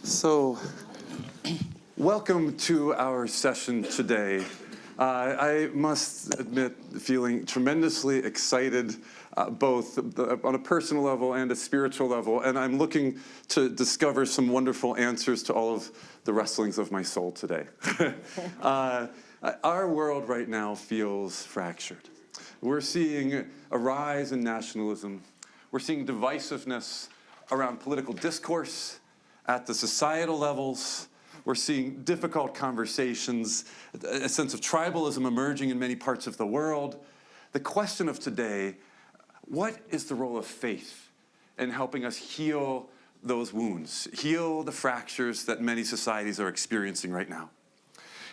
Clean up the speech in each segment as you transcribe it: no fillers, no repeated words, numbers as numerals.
So, welcome to our session today. I must admit, feeling tremendously excited, both on a personal level and a spiritual level, and I'm looking to discover some wonderful answers to all of the wrestlings of my soul today. Our world right now feels fractured. We're seeing a rise in nationalism. We're seeing divisiveness around political discourse at the societal levels. We're seeing difficult conversations, a sense of tribalism emerging in many parts of the world. The question of today, what is the role of faith in helping us heal those wounds, heal the fractures that many societies are experiencing right now?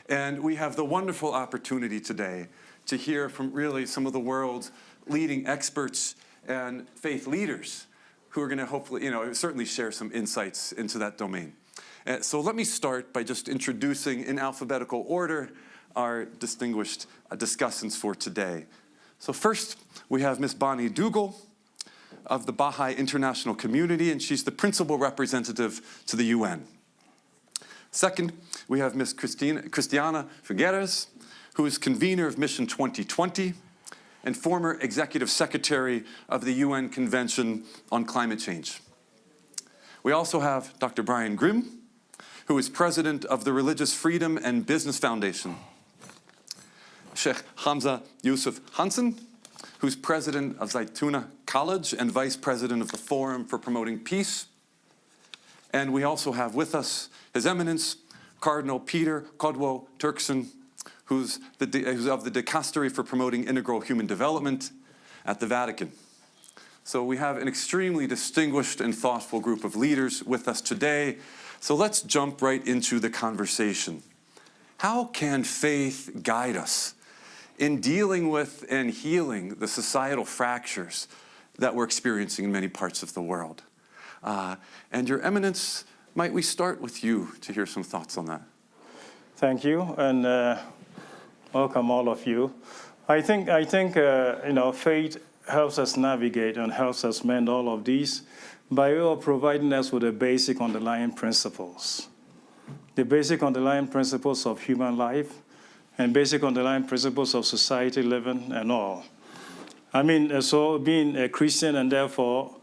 And we have the wonderful opportunity today to hear from really some of the world's leading experts and faith leaders who are going to hopefully, certainly share some insights into that domain. So let me start by just introducing in alphabetical order our distinguished discussants for today. So first, we have Ms. Bonnie Dougal of the Baha'i International Community, and she's the principal representative to the UN. Second, we have Ms. Cristiana Figueres, who is convener of Mission 2020 and former executive secretary of the UN Convention on Climate Change. We also have Dr. Brian Grimm, who is president of the Religious Freedom and Business Foundation. Sheikh Hamza Yusuf Hansen, who's president of Zaytuna College and vice president of the Forum for Promoting Peace. And we also have with us His Eminence, Cardinal Peter Kodwo Turkson, who's of the Dicastery for Promoting Integral Human Development at the Vatican. So we have an extremely distinguished and thoughtful group of leaders with us today. So let's jump right into the conversation. How can faith guide us in dealing with and healing the societal fractures that we're experiencing in many parts of the world? And Your Eminence, might we start with you to hear some thoughts on that? Thank you, and welcome all of you. I think faith helps us navigate and helps us mend all of these by way of providing us with the basic underlying principles. The basic underlying principles of human life and basic underlying principles of society living and all. So being a Christian and therefore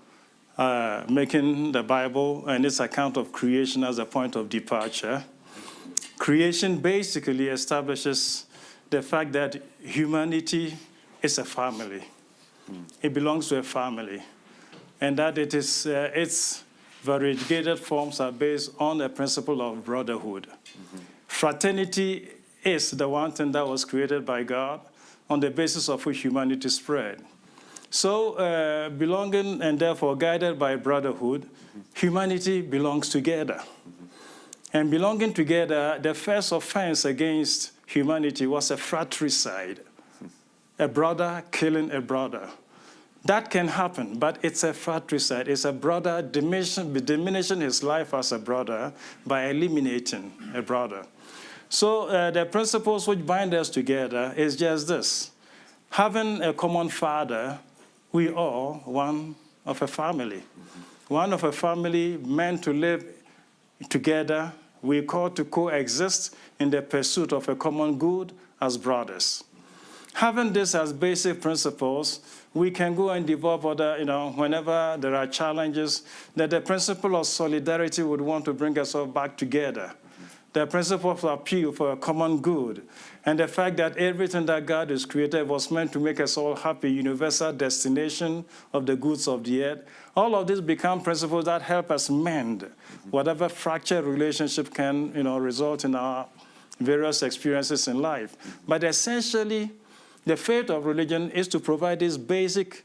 making the Bible and its account of creation as a point of departure, creation basically establishes the fact that humanity is a family. It belongs to a family. And that its variegated forms are based on the principle of brotherhood. Fraternity is the one thing that was created by God on the basis of which humanity spread. So belonging and therefore guided by brotherhood, humanity belongs together. And belonging together, the first offense against humanity was a fratricide, a brother killing a brother. That can happen, but it's a fratricide. It's a brother diminishing his life as a brother by eliminating a brother. So the principles which bind us together is just this. Having a common father, we all one of a family. One of a family meant to live together. We're called to coexist in the pursuit of a common good as brothers. Having this as basic principles, we can go and develop other, whenever there are challenges, that the principle of solidarity would want to bring us all back together. The principle of appeal for a common good, and the fact that everything that God has created was meant to make us all happy, universal destination of the goods of the earth. All of these become principles that help us mend whatever fractured relationship can, result in our various experiences in life. But essentially, the faith of religion is to provide this basic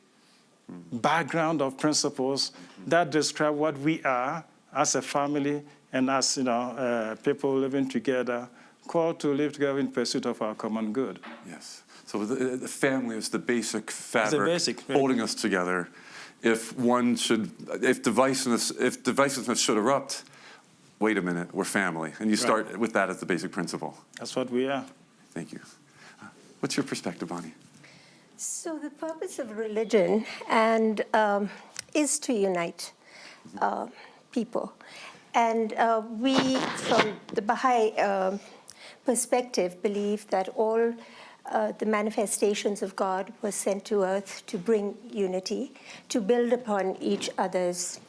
background of principles that describe what we are as a family and as people living together, called to live together in pursuit of our common good. Yes. So the family is the basic fabric holding us together. If divisiveness should erupt, wait a minute, we're family. And you start with that as the basic principle. That's what we are. Thank you. What's your perspective, Bonnie? So the purpose of religion is to unite. people. And we, from the Baha'i perspective, believe that all the manifestations of God were sent to earth to bring unity, to build upon each other's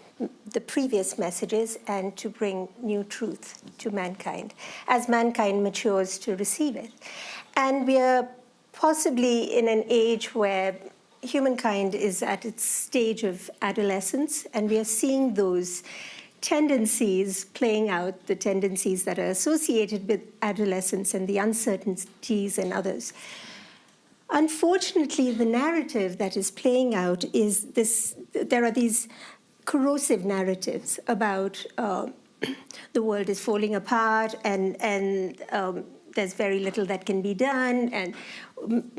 the previous messages, and to bring new truth to mankind, as mankind matures to receive it. And we are possibly in an age where humankind is at its stage of adolescence, and we are seeing those tendencies playing out, the tendencies that are associated with adolescence and the uncertainties and others. Unfortunately, the narrative that is playing out is this: there are these corrosive narratives about the world is falling apart, and there's very little that can be done, and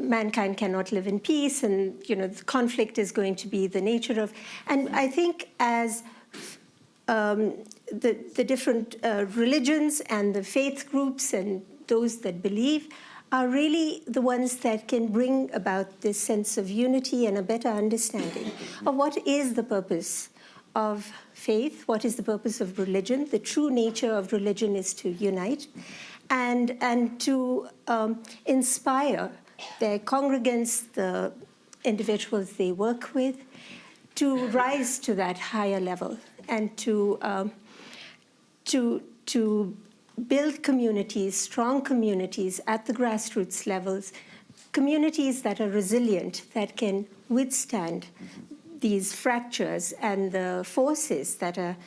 mankind cannot live in peace, and the conflict is going to be the nature of. And I think as the different religions and the faith groups and those that believe are really the ones that can bring about this sense of unity and a better understanding of what is the purpose of faith, what is the purpose of religion. The true nature of religion is to unite and to inspire their congregants, the individuals they work with, to rise to that higher level and to build communities, strong communities at the grassroots levels, communities that are resilient, that can withstand these fractures and the forces that are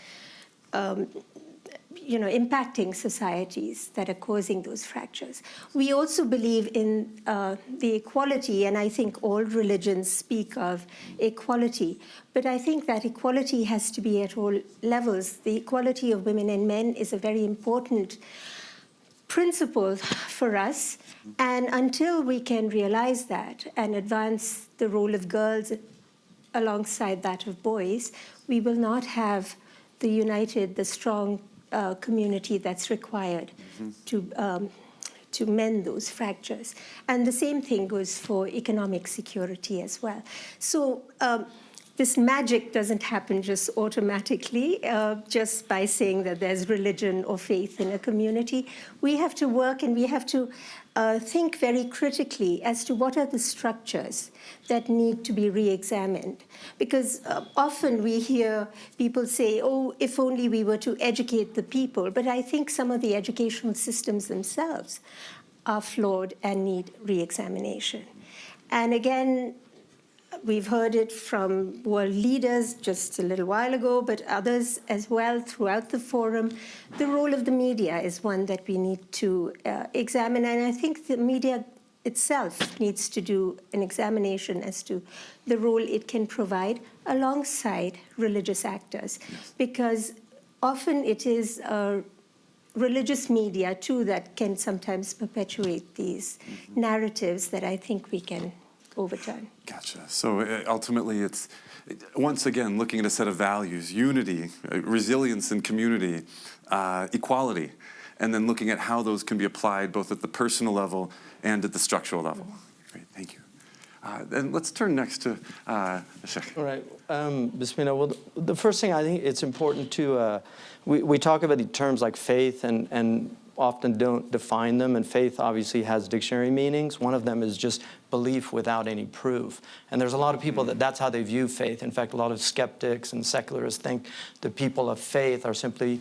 impacting societies that are causing those fractures. We also believe in the equality, and I think all religions speak of equality, but I think that equality has to be at all levels. The equality of women and men is a very important principle for us, and until we can realize that and advance the role of girls alongside that of boys, we will not have the united, the strong community that's required to mend those fractures. And the same thing goes for economic security as well. So this magic doesn't happen just automatically, just by saying that there's religion or faith in a community. We have to work, and we have to think very critically as to what are the structures that need to be re-examined. Because often we hear people say, oh, if only we were to educate the people. But I think some of the educational systems themselves are flawed and need re-examination. And again, we've heard it from world leaders just a little while ago, but others as well throughout the forum. The role of the media is one that we need to examine, and I think the media itself needs to do an examination as to the role it can provide alongside religious actors, because often it is religious media, too, that can sometimes perpetuate these narratives that I think we can overturn. Gotcha. So ultimately, it's, once again, looking at a set of values: unity, resilience in community, equality, and then looking at how those can be applied both at the personal level and at the structural level. Great, thank you. And let's turn next to Sheikh. All right, Bismillah. Well, the first thing I think it's important to, we talk about the terms like faith and often don't define them, and faith obviously has dictionary meanings. One of them is just belief without any proof. And there's a lot of people that's how they view faith. In fact, a lot of skeptics and secularists think the people of faith are simply,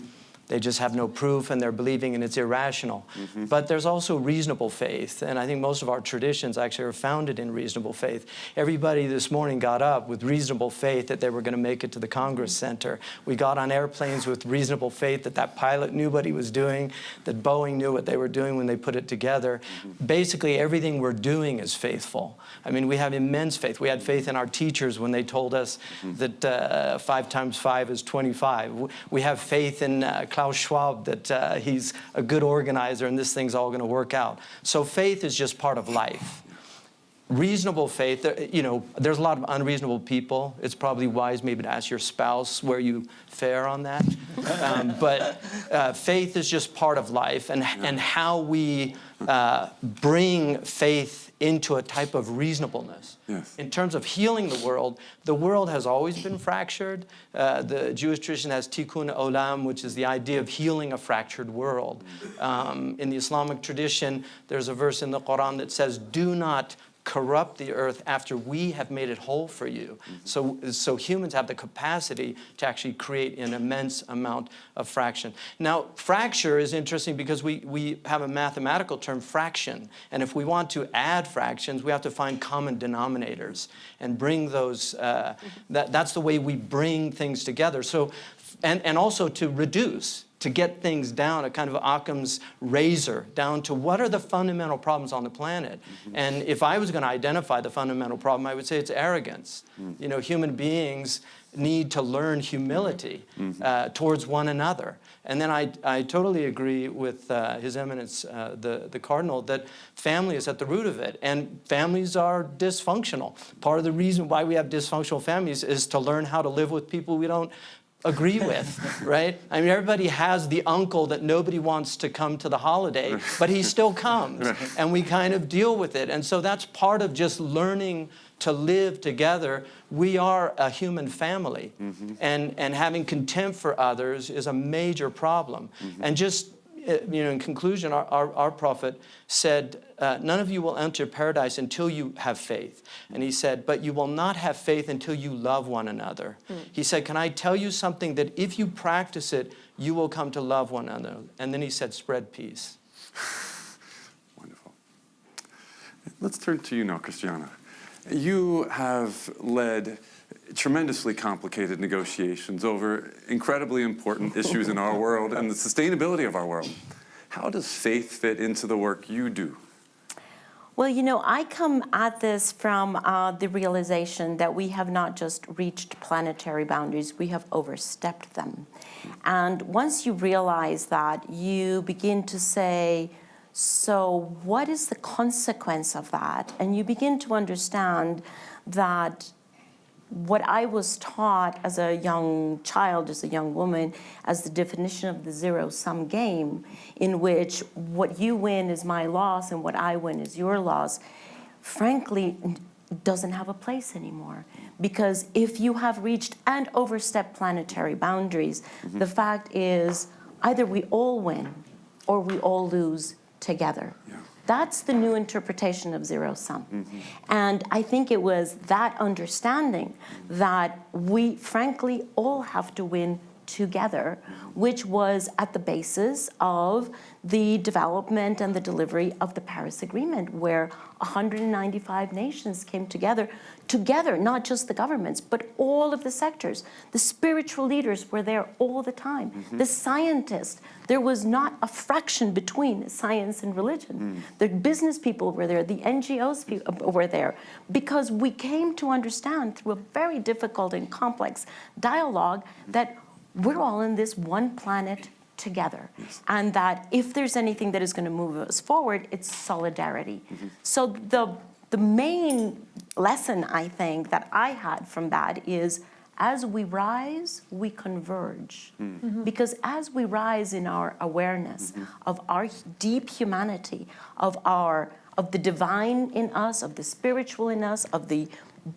they just have no proof and they're believing and it's irrational. But there's also reasonable faith, and I think most of our traditions actually are founded in reasonable faith. Everybody this morning got up with reasonable faith that they were going to make it to the Congress Center. We got on airplanes with reasonable faith that that pilot knew what he was doing, that Boeing knew what they were doing when they put it together. Basically, everything we're doing is faithful. I mean, we have immense faith. We had faith in our teachers when they told us that 5 times 5 is 25. We have faith in Klaus Schwab that he's a good organizer and this thing's all going to work out. So faith is just part of life. reasonable faith, there's a lot of unreasonable people. It's probably wise maybe to ask your spouse where you fare on that. But faith is just part of life, and how we bring faith into a type of reasonableness. Yes. In terms of healing the world has always been fractured. The Jewish tradition has tikkun olam, which is the idea of healing a fractured world. In the Islamic tradition, there's a verse in the Quran that says, do not corrupt the earth after we have made it whole for you. So humans have the capacity to actually create an immense amount of fraction. Now, fracture is interesting because we have a mathematical term, fraction. And if we want to add fractions, we have to find common denominators and bring those, that's the way we bring things together. So, and also to reduce, to get things down, a kind of Occam's razor, down to what are the fundamental problems on the planet. And if I was going to identify the fundamental problem, I would say it's arrogance. Human beings need to learn humility towards one another. And then I totally agree with His Eminence, the Cardinal, that family is at the root of it. And families are dysfunctional. Part of the reason why we have dysfunctional families is to learn how to live with people we don't agree with, right? I mean, everybody has the uncle that nobody wants to come to the holiday, but he still comes, and we kind of deal with it. And so that's part of just learning to live together. We are a human family, and having contempt for others is a major problem. And just, in conclusion, our prophet said, none of you will enter paradise until you have faith. And he said, but you will not have faith until you love one another. He said, can I tell you something that if you practice it, you will come to love one another? And then he said, spread peace. Wonderful. Let's turn to you now, Christiana. You have led tremendously complicated negotiations over incredibly important issues in our world and the sustainability of our world. How does faith fit into the work you do? Well, I come at this from the realization that we have not just reached planetary boundaries, we have overstepped them. And once you realize that, you begin to say, so what is the consequence of that? And you begin to understand that what I was taught as a young child, as a young woman, as the definition of the zero-sum game, in which what you win is my loss and what I win is your loss, frankly, doesn't have a place anymore. Because if you have reached and overstepped planetary boundaries, the fact is either we all win or we all lose together. Yeah. That's the new interpretation of zero sum. And I think it was that understanding that we frankly all have to win together, which was at the basis of the development and the delivery of the Paris Agreement, where 195 nations came together, not just the governments, but all of the sectors. The spiritual leaders were there all the time. The scientists, there was not a fraction between science and religion. The business people were there, the NGOs were there, because we came to understand through a very difficult and complex dialogue that we're all in this one planet together. And that if there's anything that is going to move us forward, it's solidarity. So the main lesson, I think, that I had from that is, as we rise, we converge. Because as we rise in our awareness of our deep humanity, of the divine in us, of the spiritual in us, of the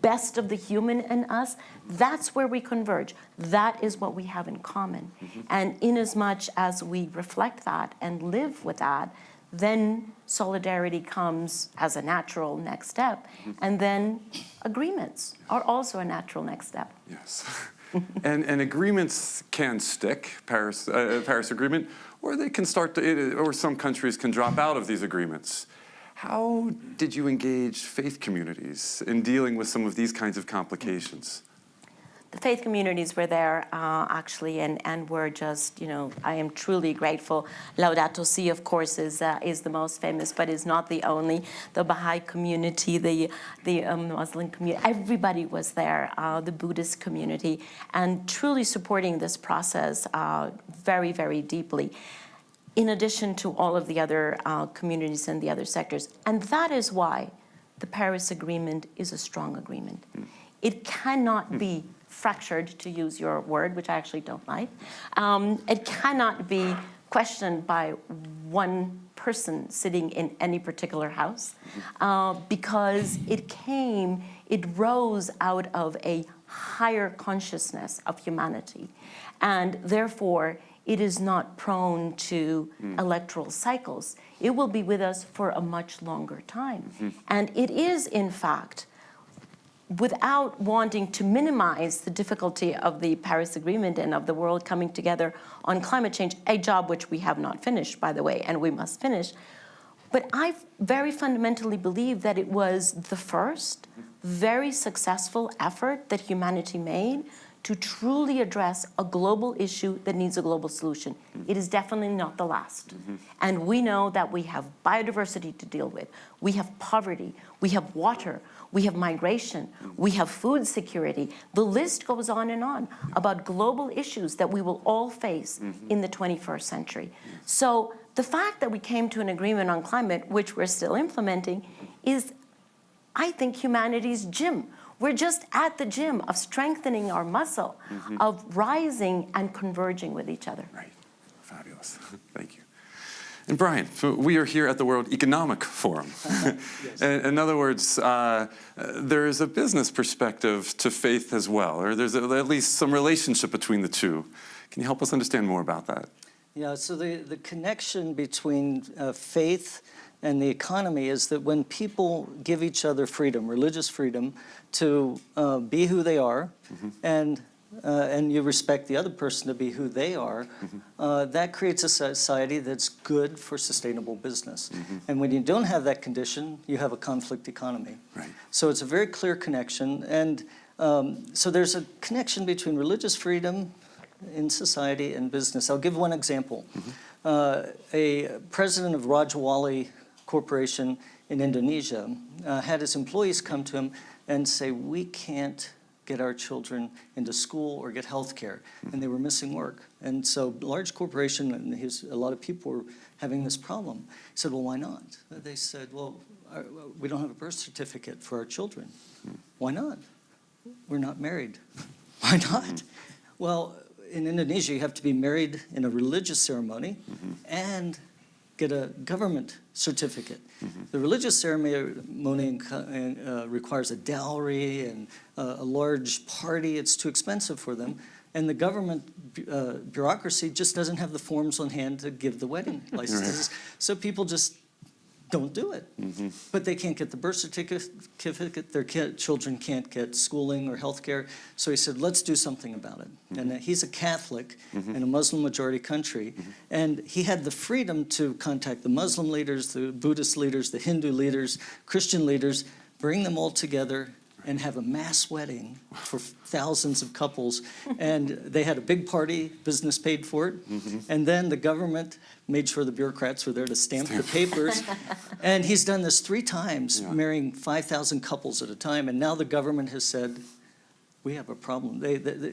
best of the human in us, that's where we converge. That is what we have in common. And inasmuch as we reflect that and live with that, then solidarity comes as a natural next step. And then agreements are also a natural next step. Yes. and agreements can stick, Paris Agreement, or they can start to, or some countries can drop out of these agreements. How did you engage faith communities in dealing with some of these kinds of complications? The faith communities were there, actually, and were just, I am truly grateful. Laudato Si, of course, is the most famous, but is not the only. The Baha'i community, the Muslim community, everybody was there, the Buddhist community, and truly supporting this process very, very deeply, in addition to all of the other communities and the other sectors. And that is why the Paris Agreement is a strong agreement. It cannot be fractured, to use your word, which I actually don't like. It cannot be questioned by one person sitting in any particular house, because it rose out of a higher consciousness of humanity. And therefore, it is not prone to electoral cycles. It will be with us for a much longer time. And it is, in fact, without wanting to minimize the difficulty of the Paris Agreement and of the world coming together on climate change, a job which we have not finished, by the way, and we must finish. But I very fundamentally believe that it was the first very successful effort that humanity made to truly address a global issue that needs a global solution. It is definitely not the last. And we know that we have biodiversity to deal with. We have poverty. We have water. We have migration. We have food security. The list goes on about global issues that we will all face in the 21st century. So the fact that we came to an agreement on climate, which we're still implementing, is, I think, humanity's gym. We're just at the gym of strengthening our muscle, of rising and converging with each other. Right. Fabulous. Thank you. And Brian, so we are here at the World Economic Forum. Yes. In other words, there is a business perspective to faith as well, or there's at least some relationship between the two. Can you help us understand more about that? Yeah, so the connection between faith and the economy is that when people give each other freedom, religious freedom, to be who they are, and you respect the other person to be who they are, that creates a society that's good for sustainable business. And when you don't have that condition, you have a conflict economy. Right. So it's a very clear connection. And so there's a connection between religious freedom in society and business. I'll give one example. A president of Rajawali Corporation in Indonesia had his employees come to him and say, we can't get our children into school or get health care, and they were missing work. And so large corporation, and a lot of people were having this problem. He said, well, why not? They said, well, we don't have a birth certificate for our children. Why not? We're not married. Why not? Well, in Indonesia, you have to be married in a religious ceremony and get a government certificate. The religious ceremony requires a dowry and a large party. It's too expensive for them. And the government bureaucracy just doesn't have the forms on hand to give the wedding licenses. So people just don't do it. But they can't get the birth certificate. Their children can't get schooling or health care. So he said, let's do something about it. And he's a Catholic in a Muslim-majority country. And he had the freedom to contact the Muslim leaders, the Buddhist leaders, the Hindu leaders, Christian leaders, bring them all together and have a mass wedding for thousands of couples. And they had a big party, business paid for it. And then the government made sure the bureaucrats were there to stamp the papers. And he's done this 3 times, marrying 5,000 couples at a time. And now the government has said, we have a problem.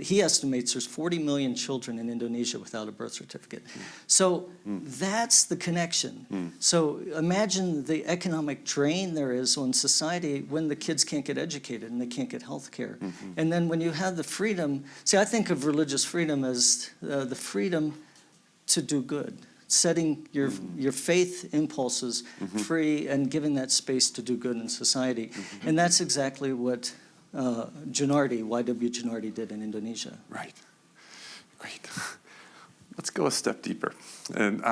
He estimates there's 40 million children in Indonesia without a birth certificate. So that's the connection. So imagine the economic drain there is on society when the kids can't get educated and they can't get health care. And then when you have the freedom, see, I think of religious freedom as the freedom to do good, setting your faith impulses free and giving that space to do good in society. And that's exactly what Y.W. Junardi did in Indonesia. Right. Great. Let's go a step deeper. And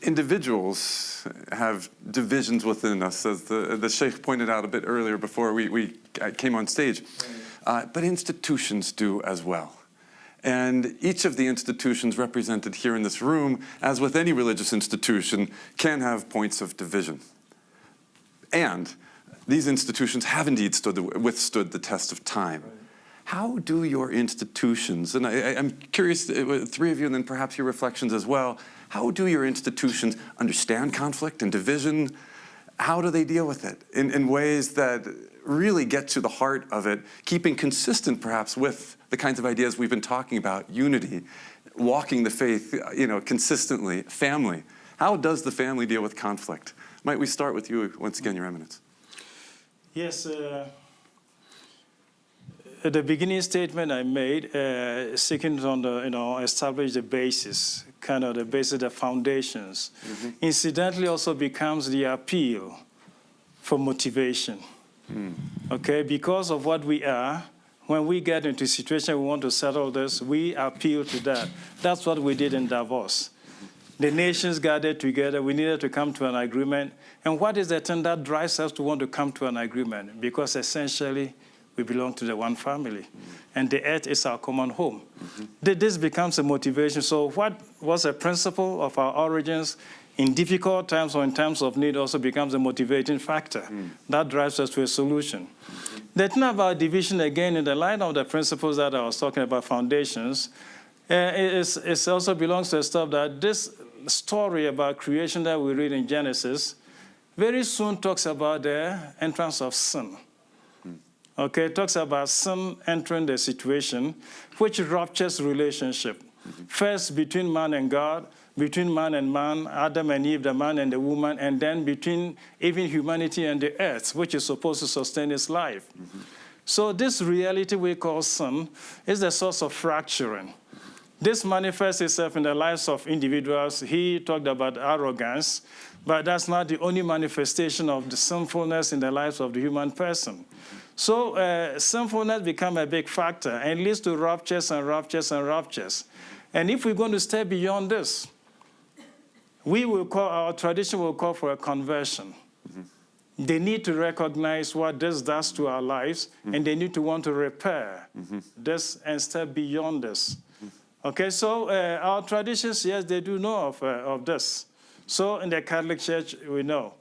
individuals have divisions within us, as the Sheikh pointed out a bit earlier before we came on stage. But institutions do as well. And each of the institutions represented here in this room, as with any religious institution, can have points of division. And these institutions have indeed withstood the test of time. Right. How do your institutions, and I'm curious, 3 of you, and then perhaps your reflections as well, how do your institutions understand conflict and division? How do they deal with it in ways that really get to the heart of it, keeping consistent perhaps with the kinds of ideas we've been talking about, unity, walking the faith, consistently, family. How does the family deal with conflict? Might we start with you once again, Your Eminence? Yes, the beginning statement I made, seeking to establish the basis, kind of the basis, the foundations, incidentally also becomes the appeal for motivation. Okay, because of what we are, when we get into a situation we want to settle this, we appeal to that. That's what we did in Davos. The nations gathered together. We needed to come to an agreement. And what is the thing that drives us to want to come to an agreement? Because essentially, we belong to the one family. And the earth is our common home. This becomes a motivation. So what was a principle of our origins in difficult times or in times of need also becomes a motivating factor. That drives us to a solution. The thing about division, again, in the light of the principles that I was talking about, foundations, it also belongs to the stuff that this story about creation that we read in Genesis very soon talks about the entrance of sin. Okay, it talks about sin entering the situation, which ruptures relationship. First between man and God, between man and man, Adam and Eve, the man and the woman, and then between even humanity and the earth, which is supposed to sustain its life. So this reality we call sin is the source of fracturing. This manifests itself in the lives of individuals. He talked about arrogance, but that's not the only manifestation of the sinfulness in the lives of the human person. So sinfulness becomes a big factor and leads to ruptures and ruptures and ruptures. And if we're going to stay beyond this, our tradition will call for a conversion. They need to recognize what this does to our lives, and they need to want to repair this and step beyond this. Okay, so our traditions, yes, they do know of this. So in the Catholic Church, we know,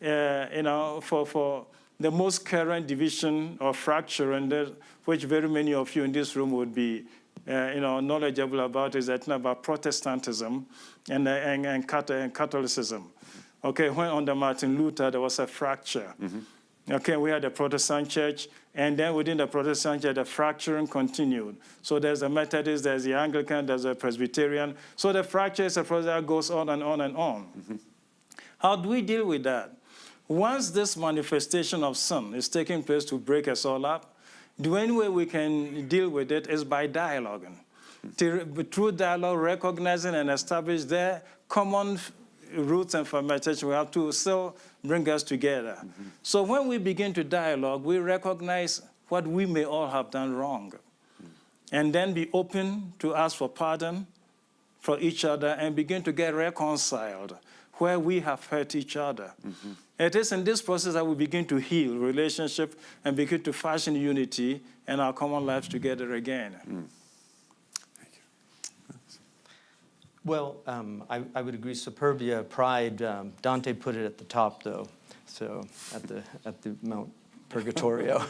for the most current division or fracture, and which very many of you in this room would be knowledgeable about, is that about Protestantism and Catholicism. Okay, when under Martin Luther, there was a fracture. Okay, we had the Protestant church, and then within the Protestant church, the fracturing continued. So there's a Methodist, there's the Anglican, there's a Presbyterian. So the fracture is a process that goes on and on and on. How do we deal with that? Once this manifestation of sin is taking place to break us all up, the only way we can deal with it is by dialoguing. Through dialogue, recognizing and establish their common roots and fermentation, we have to still bring us together. So when we begin to dialogue, we recognize what we may all have done wrong, and then be open to ask for pardon for each other and begin to get reconciled where we have hurt each other. It is in this process that we begin to heal relationship and begin to fashion unity and our common lives together again. Thank you. Well, I would agree. Superbia, pride. Dante put it at the top, though. So at the Mount Purgatorio.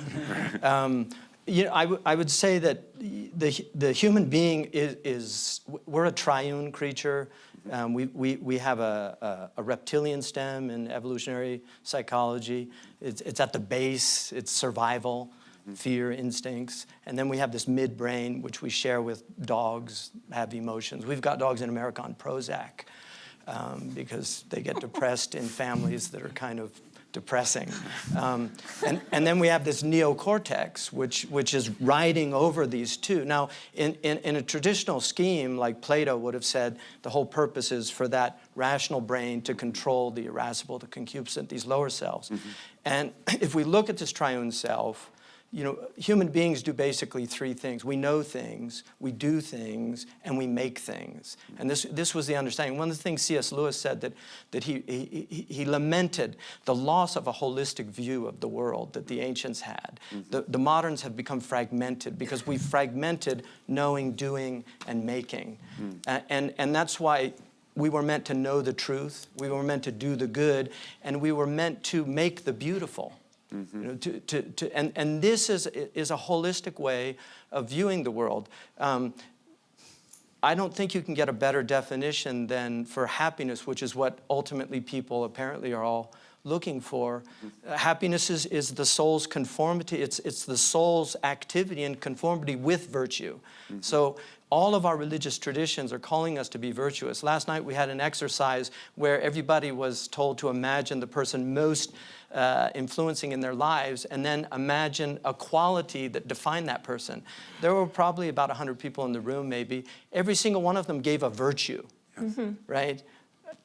I would say that the human being we're a triune creature. We have a reptilian stem in evolutionary psychology. It's at the base. It's survival, fear, instincts. And then we have this midbrain, which we share with dogs, have emotions. We've got dogs in America on Prozac because they get depressed in families that are kind of depressing. And then we have this neocortex, which is riding over these two. Now, in a traditional scheme, like Plato would have said, the whole purpose is for that rational brain to control the irascible, the concupiscent, these lower selves. And if we look at this triune self, human beings do basically three things. We know things, we do things, and we make things. And this was the understanding. One of the things C.S. Lewis said that he lamented the loss of a holistic view of the world that the ancients had. The moderns have become fragmented because we fragmented knowing, doing, and making. And that's why we were meant to know the truth, we were meant to do the good, and we were meant to make the beautiful. And this is a holistic way of viewing the world. I don't think you can get a better definition than for happiness, which is what ultimately people apparently are all looking for. Happiness is the soul's conformity. It's the soul's activity and conformity with virtue. So all of our religious traditions are calling us to be virtuous. Last night we had an exercise where everybody was told to imagine the person most influencing in their lives, and then imagine a quality that defined that person. There were probably about 100 people in the room, maybe. Every single one of them gave a virtue, right?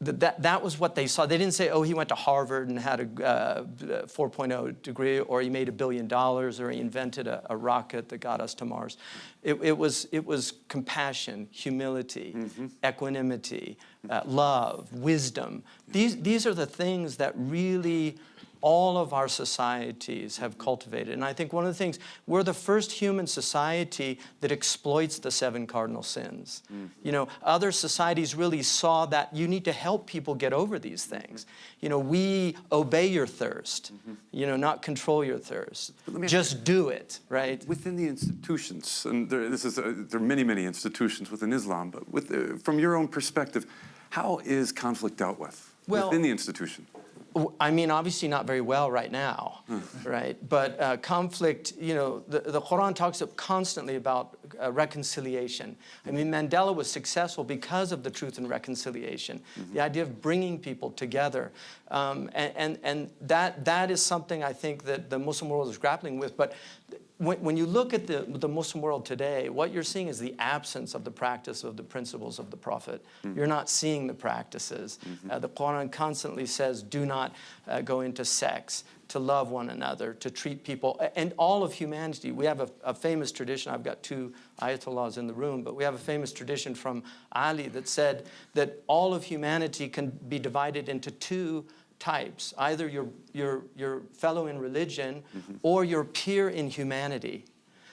That was what they saw. They didn't say, oh, he went to Harvard and had a 4.0 degree, or he made $1 billion, or he invented a rocket that got us to Mars. It was compassion, humility, equanimity, love, wisdom. These are the things that really all of our societies have cultivated. And I think one of the things, we're the first human society that exploits the 7 cardinal sins. You know, other societies really saw that you need to help people get over these things. You know, we obey your thirst, you know, not control your thirst. Just do it, right? Within the institutions, and there are many, many institutions within Islam, but from your own perspective, how is conflict dealt with within the institution? I mean, obviously not very well right now, right? But conflict, you know, the Quran talks constantly about reconciliation. I mean, Mandela was successful because of the truth and reconciliation, the idea of bringing people together. And that is something I think that the Muslim world is grappling with. But when you look at the Muslim world today, what you're seeing is the absence of the practice of the principles of the Prophet. You're not seeing the practices. The Quran constantly says, do not go into sex, to love one another, to treat people, and all of humanity. We have a famous tradition. I've got 2 ayatollahs in the room, but we have a famous tradition from Ali that said that all of humanity can be divided into 2 types, either your fellow in religion or your peer in humanity.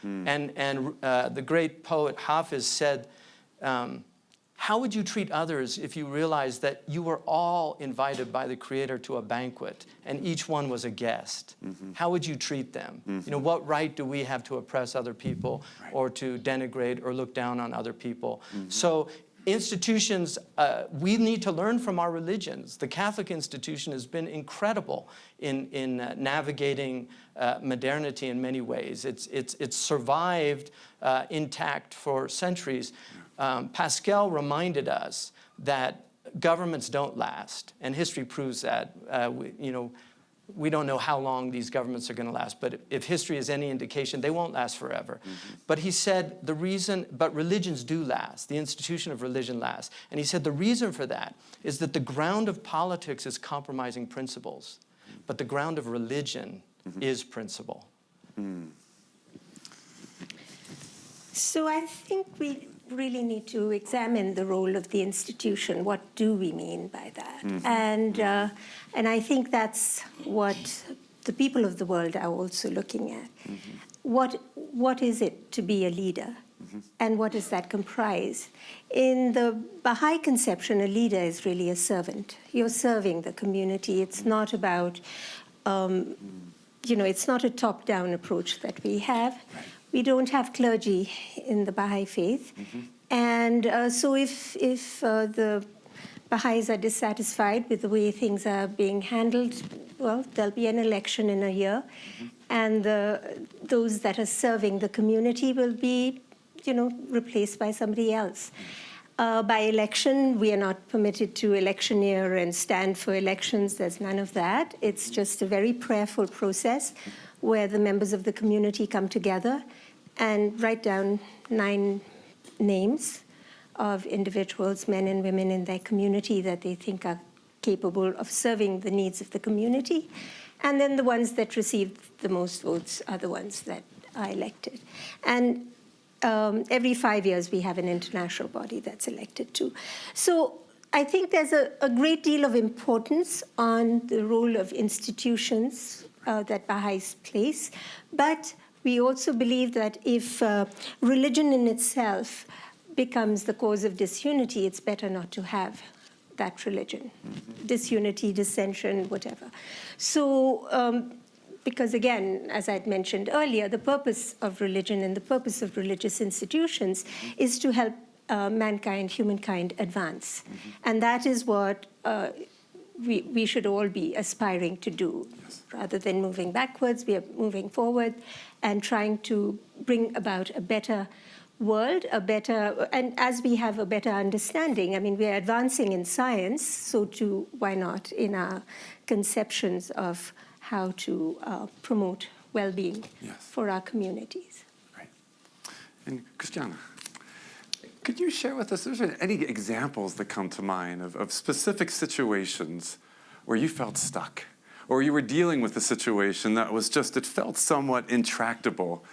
And the great poet Hafiz said, how would you treat others if you realized that you were all invited by the Creator to a banquet and each one was a guest? How would you treat them? You know, what right do we have to oppress other people or to denigrate or look down on other people? So institutions, we need to learn from our religions. The Catholic institution has been incredible in navigating modernity in many ways. It's survived intact for centuries. Pascal reminded us that governments don't last, and history proves that. We don't know how long these governments are going to last, but if history is any indication, they won't last forever. But he said but religions do last. The institution of religion lasts. And he said the reason for that is that the ground of politics is compromising principles, but the ground of religion is principle. So I think we really need to examine the role of the institution. What do we mean by that? And I think that's what the people of the world are also looking at. What is it to be a leader? And what does that comprise? In the Baha'i conception, a leader is really a servant. You're serving the community. It's not about, it's not a top-down approach that we have. We don't have clergy in the Baha'i faith. And so if the Baha'is are dissatisfied with the way things are being handled, well, there'll be an election in a year. And those that are serving the community will be, replaced by somebody else. By election, we are not permitted to electioneer and stand for elections. There's none of that. It's just a very prayerful process where the members of the community come together and write down 9 names of individuals, men and women in their community that they think are capable of serving the needs of the community. And then the ones that receive the most votes are the ones that are elected. And every 5 years, we have an international body that's elected too. So I think there's a great deal of importance on the role of institutions that Baha'is place. But we also believe that if religion in itself becomes the cause of disunity, it's better not to have that religion. Disunity, dissension, whatever. So, because again, as I'd mentioned earlier, the purpose of religion and the purpose of religious institutions is to help humankind advance. And that is what we should all be aspiring to do. Rather than moving backwards, we are moving forward and trying to bring about a better world, and as we have a better understanding, I mean, we're advancing in science, so too, why not in our conceptions of how to promote well-being for our communities. Right. And Christiana, could you share with us, is there any examples that come to mind of specific situations where you felt stuck, or you were dealing with a situation that was just, it felt somewhat intractable,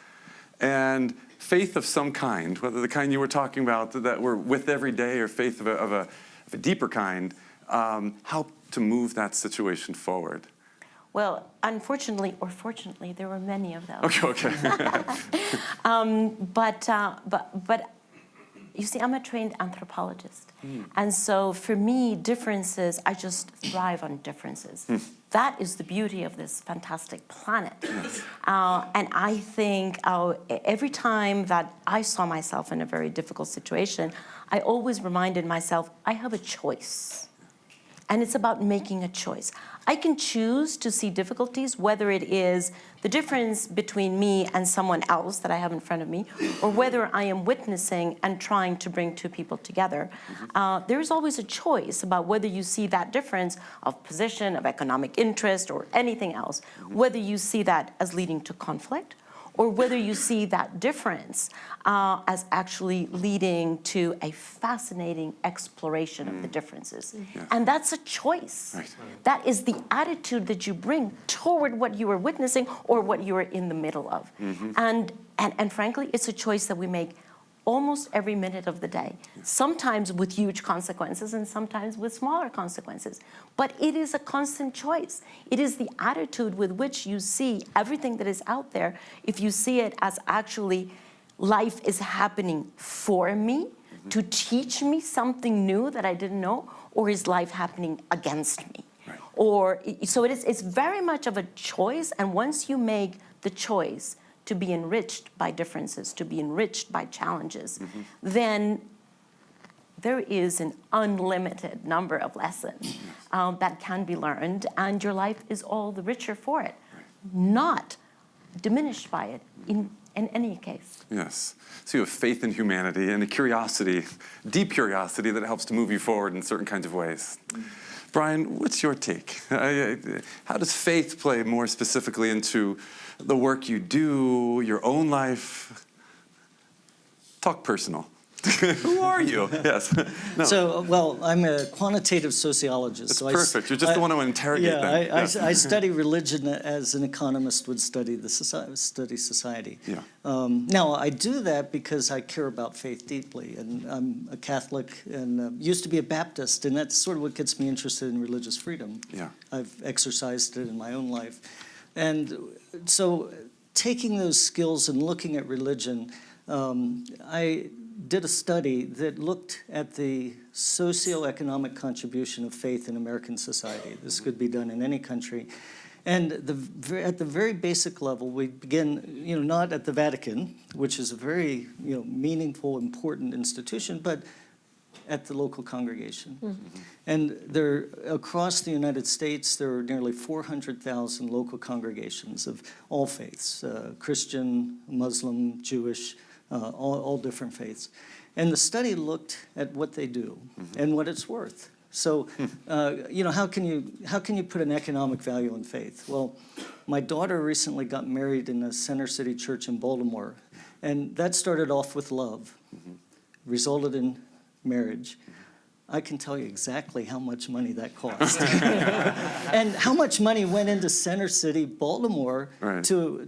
and faith of some kind, whether the kind you were talking about that we're with every day, or faith of a deeper kind, helped to move that situation forward? Well, unfortunately or fortunately, there were many of those. Okay. But you see, I'm a trained anthropologist. And so for me, differences, I just thrive on differences. That is the beauty of this fantastic planet. And I think every time that I saw myself in a very difficult situation, I always reminded myself, I have a choice. And it's about making a choice. I can choose to see difficulties, whether it is the difference between me and someone else that I have in front of me, or whether I am witnessing and trying to bring two people together. There is always a choice about whether you see that difference of position, of economic interest, or anything else, whether you see that as leading to conflict, or whether you see that difference as actually leading to a fascinating exploration of the differences. And that's a choice. Right. That is the attitude that you bring toward what you are witnessing or what you are in the middle of. And frankly, it's a choice that we make almost every minute of the day, sometimes with huge consequences and sometimes with smaller consequences. But it is a constant choice. It is the attitude with which you see everything that is out there. If you see it as actually life is happening for me, to teach me something new that I didn't know, or is life happening against me? Right. So it's very much of a choice, and once you make the choice to be enriched by differences, to be enriched by challenges, then there is an unlimited number of lessons that can be learned, and your life is all the richer for it, not diminished by it in any case. Yes. So you have faith in humanity and a curiosity, deep curiosity that helps to move you forward in certain kinds of ways. Brian, what's your take? How does faith play more specifically into the work you do, your own life? Talk personal. Who are you? Yes. No. So, well, I'm a quantitative sociologist. That's so perfect. You're just the one to interrogate them. I study religion as an economist would study society. Yeah. Now, I do that because I care about faith deeply, and I'm a Catholic and used to be a Baptist, and that's sort of what gets me interested in religious freedom. Yeah. I've exercised it in my own life. And so taking those skills and looking at religion, I did a study that looked at the socioeconomic contribution of faith in American society. This could be done in any country. And at the very basic level, we begin, not at the Vatican, which is a very, meaningful, important institution, but at the local congregation. And across the United States, there are nearly 400,000 local congregations of all faiths, Christian, Muslim, Jewish, all different faiths. And the study looked at what they do and what it's worth. So, how can you put an economic value in faith? Well, my daughter recently got married in a Center City church in Baltimore, and that started off with love, resulted in marriage. I can tell you exactly how much money that cost. And how much money went into Center City, Baltimore, to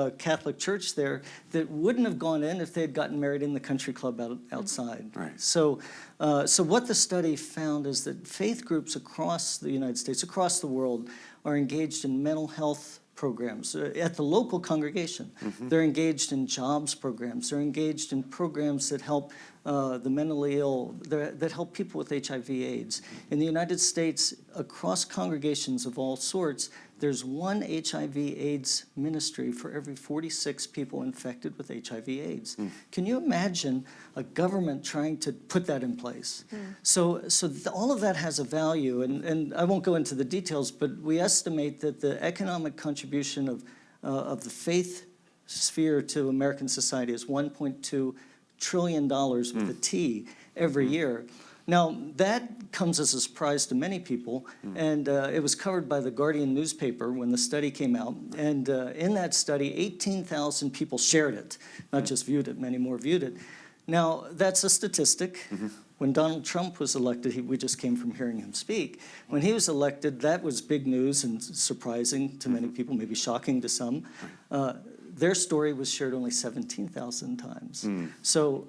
a Catholic church there that wouldn't have gone in if they had gotten married in the country club outside. Right. So what the study found is that faith groups across the United States, across the world, are engaged in mental health programs at the local congregation. They're engaged in jobs programs. They're engaged in programs that help the mentally ill, that help people with HIV/AIDS. In the United States, across congregations of all sorts, there's one HIV/AIDS ministry for every 46 people infected with HIV/AIDS. Can you imagine a government trying to put that in place? So all of that has a value, and I won't go into the details, but we estimate that the economic contribution of the faith sphere to American society is $1.2 trillion with a T every year. Now, that comes as a surprise to many people, and it was covered by the Guardian newspaper when the study came out. And in that study, 18,000 people shared it, not just viewed it, many more viewed it. Now, that's a statistic. When Donald Trump was elected, we just came from hearing him speak. When he was elected, that was big news and surprising to many people, maybe shocking to some. Their story was shared only 17,000 times. So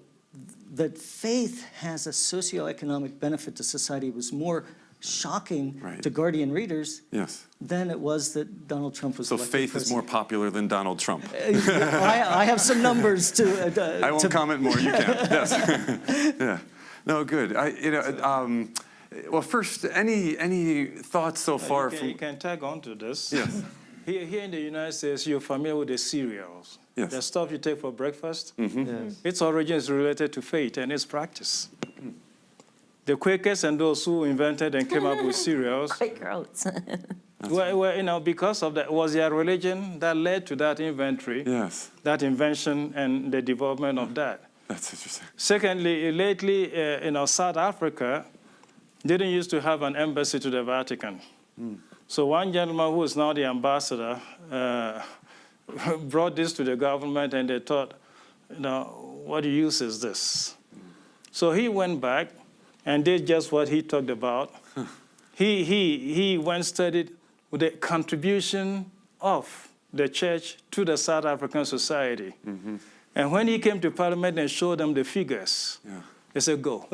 that faith has a socioeconomic benefit to society was more shocking to Guardian readers than it was that Donald Trump was elected faith president. is more popular than Donald Trump. I have some numbers to... I won't comment more, you can. Yes. Yeah. No, good. Well, first, any thoughts so far from... You can tag on to this. Yes. Here in the United States, you're familiar with the cereals. Yes. The stuff you take for breakfast. Yes. Its origin is related to faith and its practice. The Quakers and those who invented and came up with cereals, Quaker oats. because of that, was their religion that led to that inventory, that invention, and the development of that. That's interesting. Secondly, lately, South Africa didn't used to have an embassy to the Vatican. So one gentleman who is now the ambassador brought this to the government, and they thought, what use is this? So he went back and did just what he talked about. He went and studied with the contribution of the church to the South African society. And when he came to Parliament and showed them the figures, they said, go.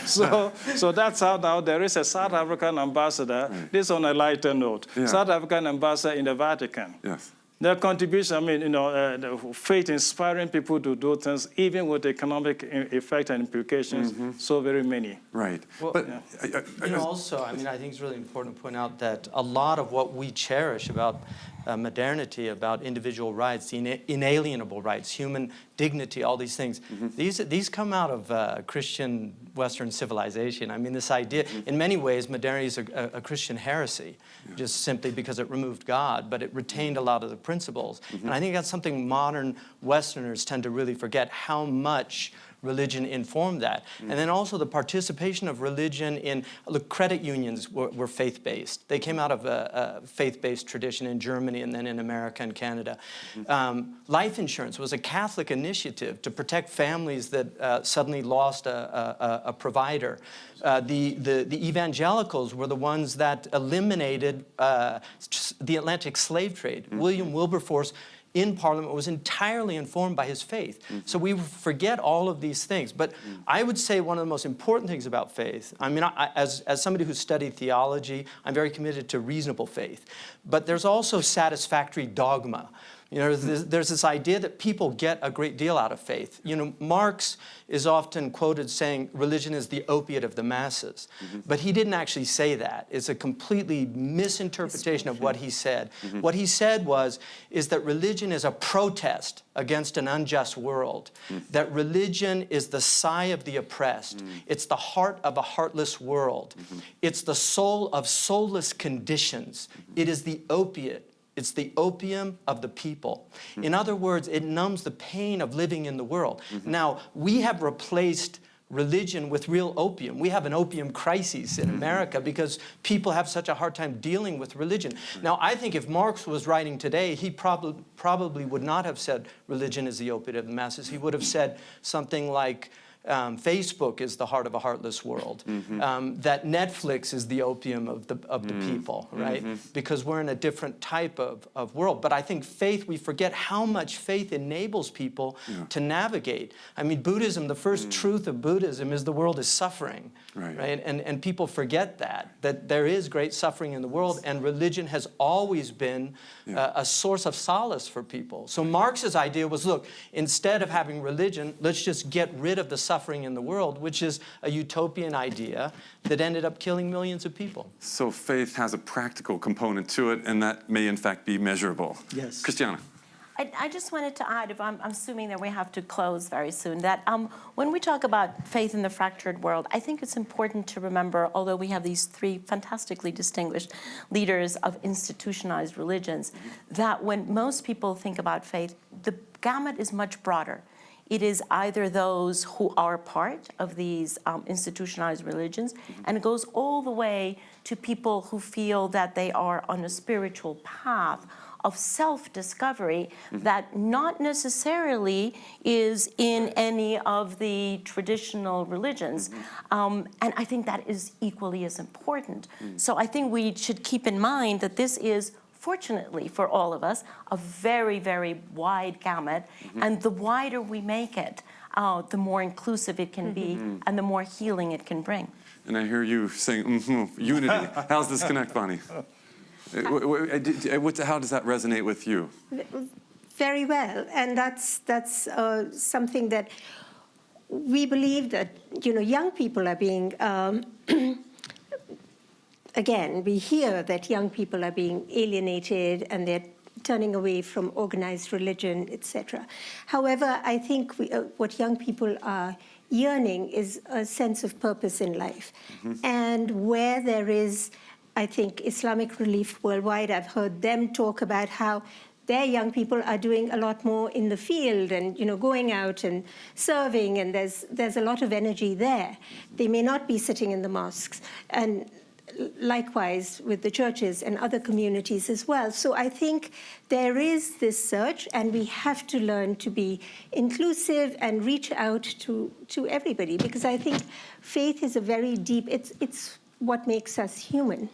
So that's how now there is a South African ambassador, this on a lighter note, South African ambassador in the Vatican. Yes. Their contribution, the faith inspiring people to do things, even with economic effect and implications, so very many. Right. Well, but also, I think it's really important to point out that a lot of what we cherish about modernity, about individual rights, the inalienable rights, human dignity, all these things, these come out of Christian Western civilization. I mean, this idea, in many ways, modernity is a Christian heresy, just simply because it removed God, but it retained a lot of the principles. And I think that's something modern Westerners tend to really forget, how much religion informed that. And then also the participation of religion in, look, credit unions were faith-based. They came out of a faith-based tradition in Germany and then in America and Canada. Life insurance was a Catholic initiative to protect families that suddenly lost a provider. The evangelicals were the ones that eliminated the Atlantic slave trade. William Wilberforce in Parliament was entirely informed by his faith. So we forget all of these things. But I would say one of the most important things about faith, as somebody who studied theology, I'm very committed to reasonable faith. But there's also satisfactory dogma. There's this idea that people get a great deal out of faith. Marx is often quoted saying religion is the opiate of the masses. But he didn't actually say that. It's a completely misinterpretation of what he said. What he said is that religion is a protest against an unjust world. That religion is the sigh of the oppressed. It's the heart of a heartless world. It's the soul of soulless conditions. It is the opiate. It's the opium of the people. In other words, it numbs the pain of living in the world. Now, we have replaced religion with real opium. We have an opium crisis in America because people have such a hard time dealing with religion. Now, I think if Marx was writing today, he probably would not have said religion is the opiate of the masses. He would have said something like, Facebook is the heart of a heartless world. That Netflix is the opium of the people, right? Because we're in a different type of world. But I think faith, we forget how much faith enables people to navigate. I mean, Buddhism, the first truth of Buddhism is the world is suffering, right? And people forget that there is great suffering in the world, and religion has always been a source of solace for people. So Marx's idea was, look, instead of having religion, let's just get rid of the suffering in the world, which is a utopian idea that ended up killing millions of people. So faith has a practical component to it, and that may in fact be measurable. Yes. Christiana. I just wanted to add, if I'm assuming that we have to close very soon, that when we talk about faith in the fractured world, I think it's important to remember, although we have these three fantastically distinguished leaders of institutionalized religions, that when most people think about faith, the gamut is much broader. it is either those who are part of these institutionalized religions, and it goes all the way to people who feel that they are on a spiritual path of self-discovery that not necessarily is in any of the traditional religions. And I think that is equally as important. So I think we should keep in mind that this is, fortunately for all of us, a very, very wide gamut. And the wider we make it, the more inclusive it can be and the more healing it can bring. And I hear you saying, unity. How's this connect, Bonnie? How does that resonate with you? Very well, and that's something that we believe that young people are being. Again, we hear that young people are being alienated and they're turning away from organized religion, etc. However, I think what young people are yearning is a sense of purpose in life, and where there is, I think, Islamic Relief Worldwide, I've heard them talk about how their young people are doing a lot more in the field and going out and serving, and there's a lot of energy there. They may not be sitting in the mosques, and likewise with the churches and other communities as well. So I think there is this search, and we have to learn to be inclusive and reach out to everybody, because I think faith is a very deep, it's what makes us human.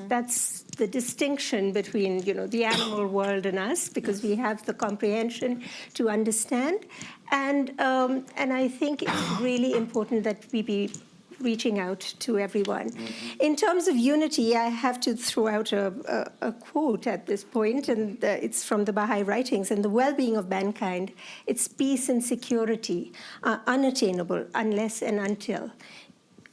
That's the distinction between the animal world and us, because we have the comprehension to understand. And I think it's really important that we be reaching out to everyone. In terms of unity, I have to throw out a quote at this point, and it's from the Baha'i writings. And the well-being of mankind, its peace and security are unattainable unless and until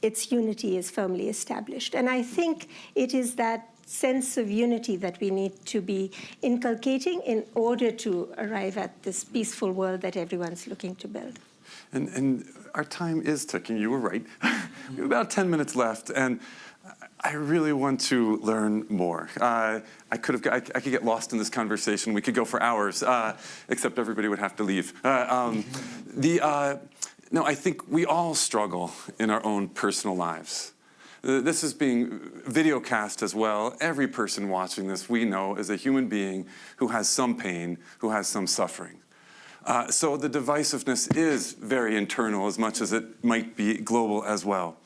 its unity is firmly established. And I think it is that sense of unity that we need to be inculcating in order to arrive at this peaceful world that everyone's looking to build. And our time is ticking. You were right. We have about 10 minutes left, and I really want to learn more. I could get lost in this conversation. We could go for hours, except everybody would have to leave. No, I think we all struggle in our own personal lives. This is being videocast as well. Every person watching this, we know, is a human being who has some pain, who has some suffering. So the divisiveness is very internal as much as it might be global as well.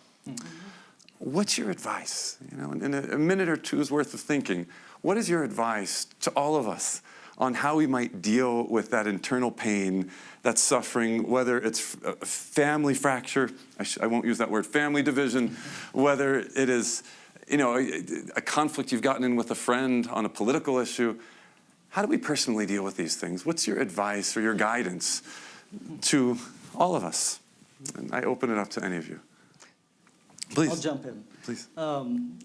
What's your advice? In a minute or two's worth of thinking, what is your advice to all of us on how we might deal with that internal pain, that suffering, whether it's a family fracture, I won't use that word, family division, whether it is a conflict you've gotten in with a friend on a political issue? How do we personally deal with these things? What's your advice or your guidance to all of us? And I open it up to any of you. Please. I'll jump in. Please.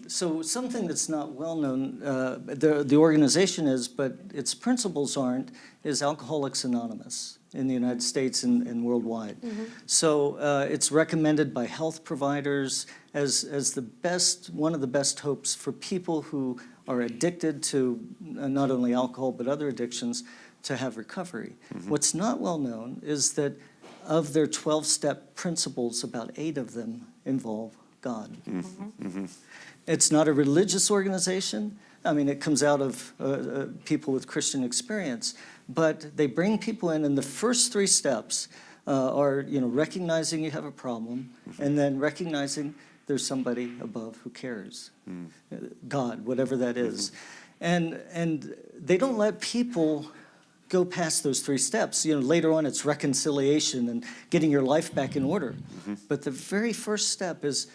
So something that's not well known, the organization is, but its principles aren't, is Alcoholics Anonymous in the United States and worldwide. So it's recommended by health providers as one of the best hopes for people who are addicted to not only alcohol but other addictions to have recovery. What's not well known is that of their 12-step principles, about 8 of them involve God. It's not a religious organization. I mean, it comes out of people with Christian experience, but they bring people in, and the first 3 steps are, recognizing you have a problem, and then recognizing there's somebody above who cares, God, whatever that is. And they don't let people go past those 3 steps. Later on it's reconciliation and getting your life back in order. But the very first step is,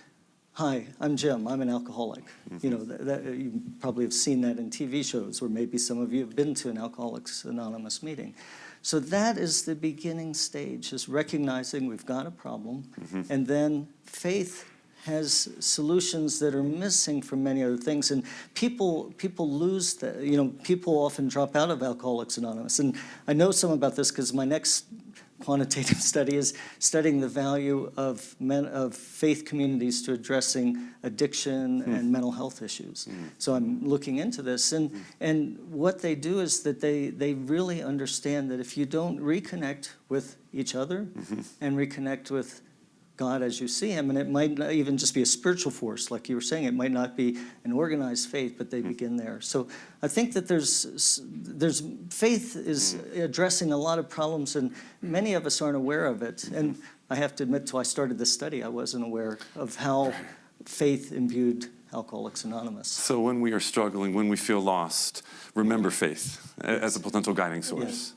hi, I'm Jim, I'm an alcoholic. You probably have seen that in TV shows, or maybe some of you have been to an Alcoholics Anonymous meeting. So that is the beginning stage, is recognizing we've got a problem, and then faith has solutions that are missing from many other things. And people lose that. People often drop out of Alcoholics Anonymous. And I know some about this because my next quantitative study is studying the value of faith communities to addressing addiction and mental health issues. So I'm looking into this, and what they do is that they really understand that if you don't reconnect with each other and reconnect with God as you see him, and it might not even just be a spiritual force, like you were saying, it might not be an organized faith, but they begin there. So I think that there's faith is addressing a lot of problems, and many of us aren't aware of it. And I have to admit, till I started this study, I wasn't aware of how faith imbued Alcoholics Anonymous. So when we are struggling, when we feel lost, remember faith as a potential guiding source.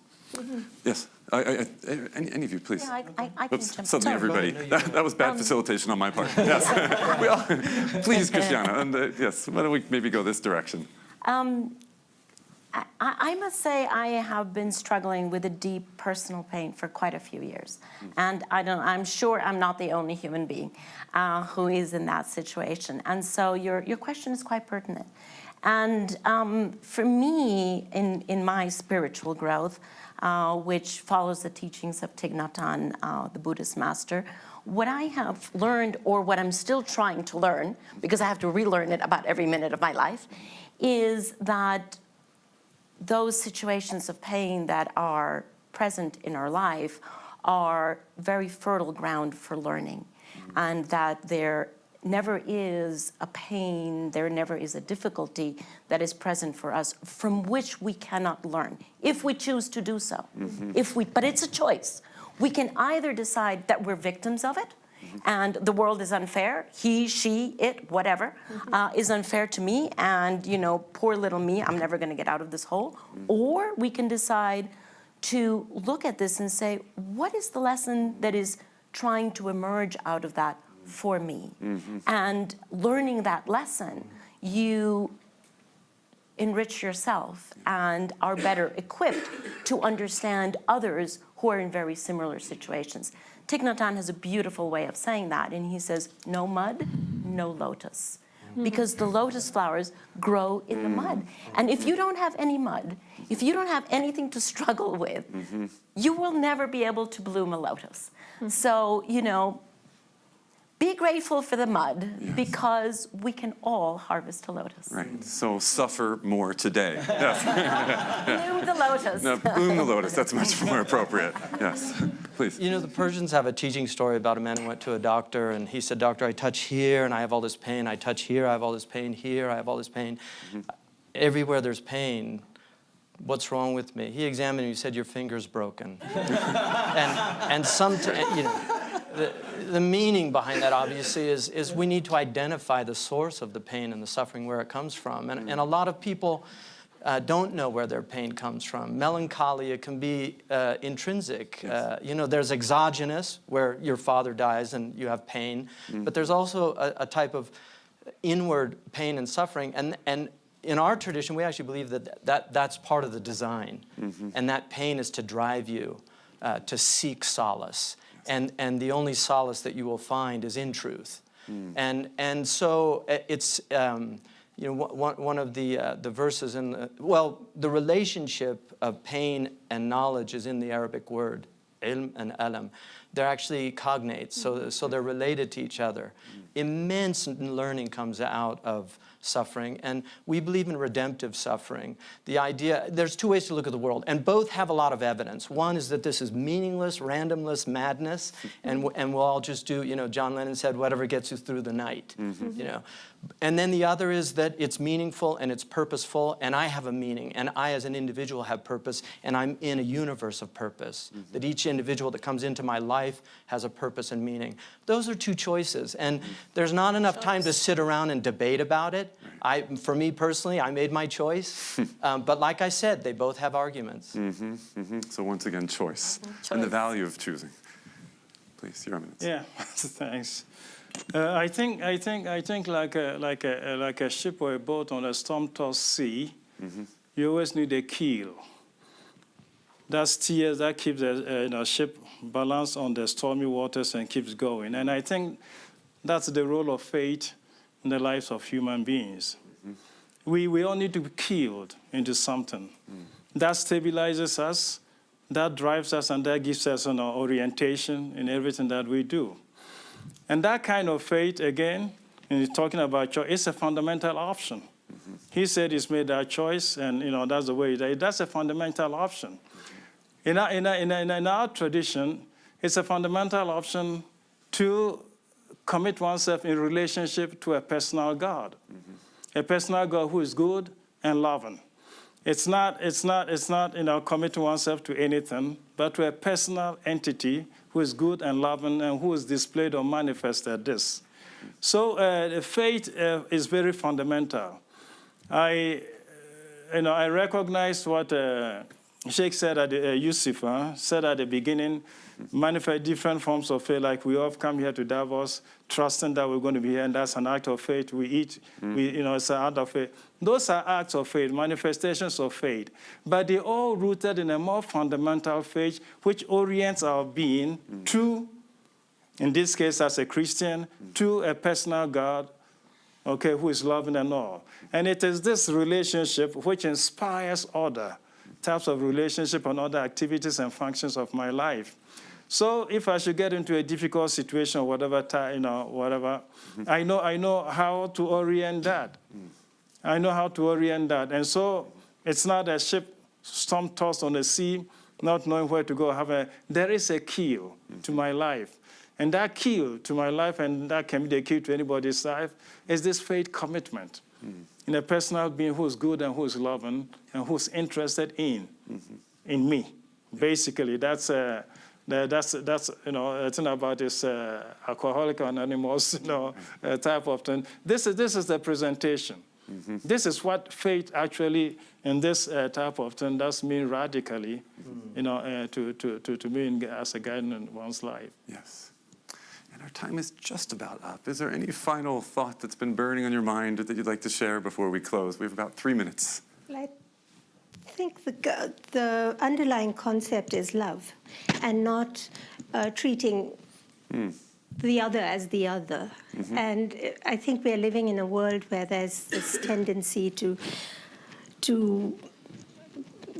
Yes. Any of you, please. Yeah, I can Oops, jump. suddenly everybody. That was bad facilitation on my part. Yes. Please, Christiana. And yes, why don't we maybe go this direction? I must say I have been struggling with a deep personal pain for quite a few years. And I'm sure I'm not the only human being who is in that situation. And so your question is quite pertinent. And for me, in my spiritual growth, which follows the teachings of Thich Nhat Hanh, the Buddhist master, what I have learned, or what I'm still trying to learn, because I have to relearn it about every minute of my life, is that those situations of pain that are present in our life are very fertile ground for learning, and that there never is a pain, there never is a difficulty that is present for us from which we cannot learn, if we choose to do so. But it's a choice. We can either decide that we're victims of it, and the world is unfair, he, she, it, whatever, is unfair to me, and poor little me, I'm never gonna get out of this hole. Or we can decide to look at this and say, what is the lesson that is trying to emerge out of that for me? And learning that lesson, you enrich yourself and are better equipped to understand others who are in very similar situations. Thich Nhat Hanh has a beautiful way of saying that, and he says, no mud, no lotus. Because the lotus flowers grow in the mud. And if you don't have any mud, if you don't have anything to struggle with, you will never be able to bloom a lotus. So, be grateful for the mud, because we can all harvest a lotus. Right. So suffer more today. Yes. Bloom the lotus. No, bloom the lotus. That's much more appropriate. Yes. Please. The Persians have a teaching story about a man who went to a doctor, and he said, doctor, I touch here and I have all this pain. I touch here, I have all this pain. Here, I have all this pain. Everywhere there's pain, what's wrong with me? He examined me, he said, your finger's broken. and sometimes, the meaning behind that, obviously, is we need to identify the source of the pain and the suffering, where it comes from. And a lot of people don't know where their pain comes from. Melancholia can be intrinsic. There's exogenous, where your father dies and you have pain. But there's also a type of inward pain and suffering. And in our tradition, we actually believe that's part of the design. And that pain is to drive you to seek solace. And the only solace that you will find is in truth. And so it's, one of the verses in the relationship of pain and knowledge is in the Arabic word, ilm and alam. They're actually cognates, so they're related to each other. Immense learning comes out of suffering, and we believe in redemptive suffering. The idea, there's two ways to look at the world, and both have a lot of evidence. One is that this is meaningless, randomless madness, and we'll all just do, John Lennon said, whatever gets you through the night, And then the other is that it's meaningful and it's purposeful, and I have a meaning, and I as an individual have purpose, and I'm in a universe of purpose, that each individual that comes into my life has a purpose and meaning. Those are two choices, and there's not enough time to sit around and debate about it. For me personally, I made my choice, but like I said, they both have arguments. So once again, choice and the value of choosing. Please, your minutes. Yeah, thanks. I think like a ship or a boat on a storm-tossed sea, you always need a keel. That steers, that keeps the ship balanced on the stormy waters and keeps going. And I think that's the role of faith in the lives of human beings. We all need to be keeled into something that stabilizes us that drives us and that gives us orientation in everything that we do. And that kind of faith, again, and he's talking about choice, it's a fundamental option. He said he's made that choice, and that's the way it is. That's a fundamental option. In our tradition, it's a fundamental option to commit oneself in relationship to a personal God, a personal God who is good and loving. It's not committing oneself to anything, but to a personal entity who is good and loving and who is displayed or manifested this. So the faith is very fundamental. I recognize what Sheikh said Yusuf said at the beginning, manifest different forms of faith, like we all come here to Davos, trusting that we're going to be here, and that's an act of faith. We eat, it's an act of faith. Those are acts of faith, manifestations of faith. But they're all rooted in a more fundamental faith, which orients our being to, in this case as a Christian, to a personal God, who is loving and all. And it is this relationship which inspires other types of relationship and other activities and functions of my life. So if I should get into a difficult situation or whatever, I know how to orient that. I know how to orient that. And so it's not a ship storm-tossed on the sea, not knowing where to go. There is a keel to my life. And that keel to my life, and that can be the key to anybody's life, is this faith commitment in a personal being who is good and who is loving and who's interested in me. Basically, that's a thing about this Alcoholic Anonymous type of thing. This is the presentation. This is what faith actually in this type of thing does mean radically, to me as a guide in one's life. Yes. And our time is just about up. Is there any final thought that's been burning on your mind that you'd like to share before we close? We have about 3 minutes. I think the underlying concept is love, and not treating the other as the other. And I think we're living in a world where there's this tendency to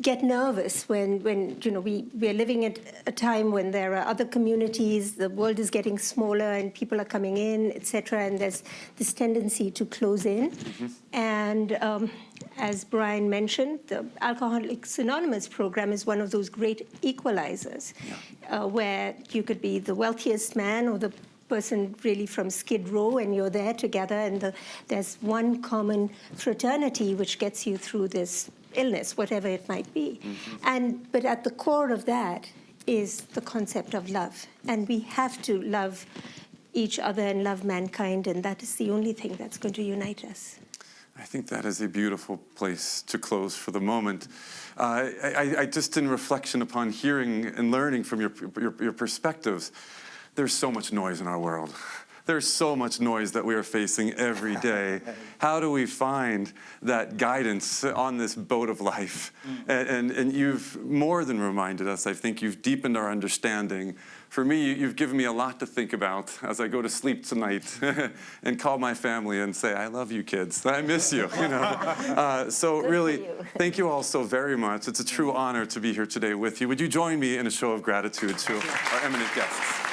get nervous when we're living at a time when there are other communities, the world is getting smaller and people are coming in, etc. And there's this tendency to close in. And as Brian mentioned, the Alcoholics Anonymous program is one of those great equalizers, where you could be the wealthiest man or the person really from Skid Row, and you're there together, and there's one common fraternity which gets you through this illness, whatever it might be. But at the core of that is the concept of love. And we have to love each other and love mankind, and that is the only thing that's going to unite us. I think that is a beautiful place to close for the moment. I just, in reflection upon hearing and learning from your perspectives, there's so much noise in our world. There's so much noise that we are facing every day. How do we find that guidance on this boat of life? And you've more than reminded us. I think you've deepened our understanding. For me, you've given me a lot to think about as I go to sleep tonight and call my family and say, I love you kids. I miss you. So really, thank you all so very much. It's a true honor to be here today with you. Would you join me in a show of gratitude to our eminent guests?